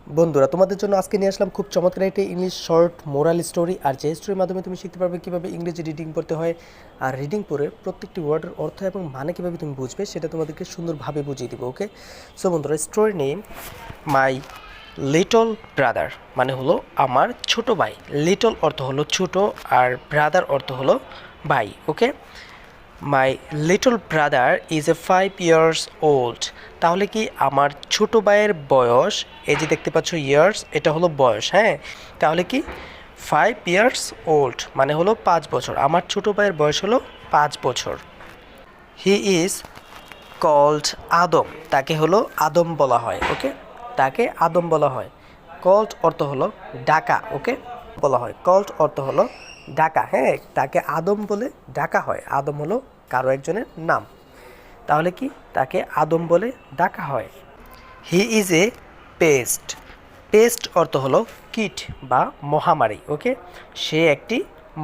বন্ধুরা, তোমাদের জন্য আজকে নিয়ে আসলাম খুব চমৎকার একটি ইংলিশ শর্ট মোরাল স্টোরি। আর যে স্টোরির মাধ্যমে তুমি শিখতে পারবে কীভাবে ইংরেজি রিডিং পড়তে হয়, আর রিডিং পড়ে প্রত্যেকটি ওয়ার্ডের অর্থ এবং মানে কীভাবে তুমি বুঝবে সেটা তোমাদেরকে সুন্দরভাবে বুঝিয়ে দিব। ওকে, সো বন্ধুরা, story name my little brother মানে হলো আমার ছোট ভাই। লিটল অর্থ হলো ছোট, আর ব্রাদার অর্থ হলো ভাই। Okay, my little brother is a 5 years old. তাহলে কি আমার ছোট ভাইয়ের বয়স, এই যে দেখতে পাচ্ছ ইয়ার্স, এটা হলো বয়স। হ্যাঁ, তাহলে কি 5 years ওল্ড মানে হলো 5 বছর। আমার ছোট ভাইয়ের বয়স হলো 5 বছর। হি ইজ কল্ড আদম, তাকে হলো আদম বলা হয়। ওকে, তাকে আদম বলা হয়। কল্ড অর্থ হলো ডাকা। ওকে, বলা হয় কল্ড অর্থ হলো ডাকা। হ্যাঁ, তাকে আদম বলে ডাকা হয়। আদম হলো কারো একজনের নাম, তাহলে কি তাকে আদম বলে ডাকা হয়। He is a pest. Pest অর্থ হলো কীট বা মহামারী। ওকে, সে একটি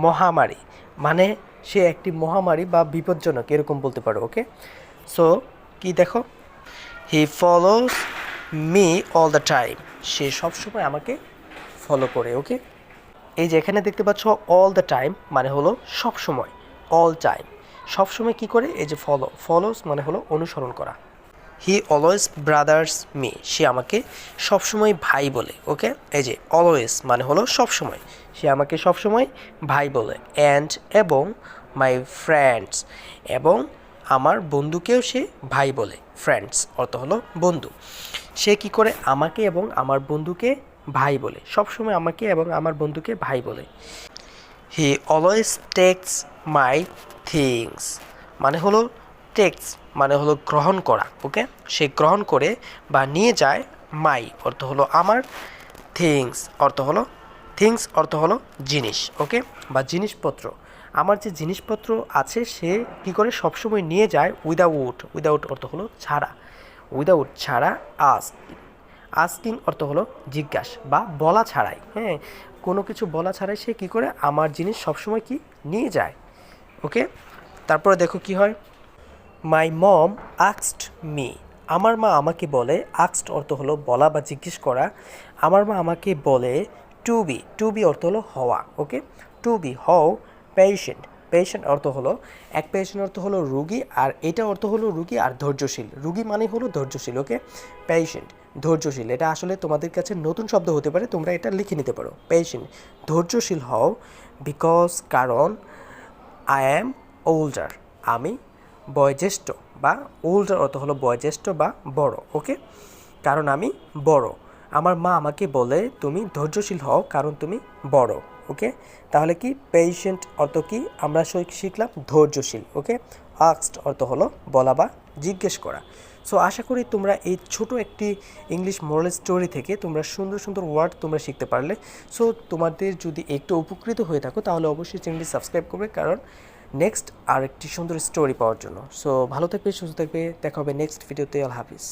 মহামারী মানে সে একটি মহামারী বা বিপজ্জনক, এরকম বলতে পারো। ওকে, সো কি দেখো, he follows me all the time, সে সবসময় আমাকে ফলো করে। ওকে, এই যে এখানে দেখতে পাচ্ছ অল দ্য টাইম মানে হলো সবসময়, অল টাইম সবসময় কি করে, এই যে ফলোস মানে হলো অনুসরণ করা। হি অলওয়েজ ব্রাদার্স মি, সে আমাকে সবসময় ভাই বলে। ওকে, এই যে অলওয়েজ মানে হলো সবসময়, সে আমাকে সবসময় ভাই বলে। অ্যান্ড এবং মাই ফ্রেন্ডস, এবং আমার বন্ধুকেও সে ভাই বলে। ফ্রেন্ডস অর্থ হলো বন্ধু। সে কি করে আমাকে এবং আমার বন্ধুকে ভাই বলে, সবসময় আমাকে এবং আমার বন্ধুকে ভাই বলে। He always text my things মানে হলো টেক্স মানে হলো গ্রহণ করা। ওকে, সে গ্রহণ করে বা নিয়ে যায়। মাই অর্থ হলো আমার, থিংস অর্থ হলো জিনিস। ওকে, বা জিনিসপত্র। আমার যে জিনিসপত্র আছে সে কী করে সবসময় নিয়ে যায়। উইদাউট অর্থ হলো ছাড়া, উইদাউট ছাড়া। আস্কিং অর্থ হলো জিজ্ঞাস বা বলা ছাড়াই। হ্যাঁ, কোনো কিছু বলা ছাড়াই সে কী করে আমার জিনিস সবসময় কি নিয়ে যায়। ওকে, তারপরে দেখো কি হয়, মাই মম আস্কড মি, আমার মা আমাকে বলে। আস্কড অর্থ হলো বলা বা জিজ্ঞেস করা। আমার মা আমাকে বলে টু বি অর্থ হলো হওয়া। ওকে, টু বি হও পেশেন্ট। পেশেন্ট অর্থ হলো পেশেন্ট অর্থ হলো রুগী, আর এটা অর্থ হলো রুগী আর ধৈর্যশীল। রুগী মানে হলো ধৈর্যশীল। ওকে, পেশেন্ট ধৈর্যশীল, এটা আসলে তোমাদের কাছে নতুন শব্দ হতে পারে, তোমরা এটা লিখে নিতে পারো। পেশেন্ট ধৈর্যশীল হও, বিকজ কারণ আই অ্যাম ওল্ডার, আমি বয়োজ্যেষ্ঠ, বা ওল্ডার অর্থ হলো বয়োজ্যেষ্ঠ বা বড়। ওকে, কারণ আমি বড়। আমার মা আমাকে বলে তুমি ধৈর্যশীল হও কারণ তুমি বড়। ওকে, তাহলে কি পেশেন্ট অর্থ কি আমরা শিখলাম, ধৈর্যশীল। ওকে, আস্কড অর্থ হলো বলা বা জিজ্ঞেস করা। সো আশা করি তোমরা এই ছোট একটি ইংলিশ মোরাল স্টোরি থেকে তোমরা সুন্দর সুন্দর ওয়ার্ড তোমরা শিখতে পারলে। সো তোমাদের যদি একটু উপকৃত হয়ে থাকো তাহলে অবশ্যই চ্যানেলটি সাবস্ক্রাইব করবে, কারণ নেক্সট আর একটি সুন্দর স্টোরি পাওয়ার জন্য। সো ভালো থাকবে, সুস্থ থাকবে, দেখা হবে নেক্সট ভিডিওতে। আল্লাহ হাফিজ।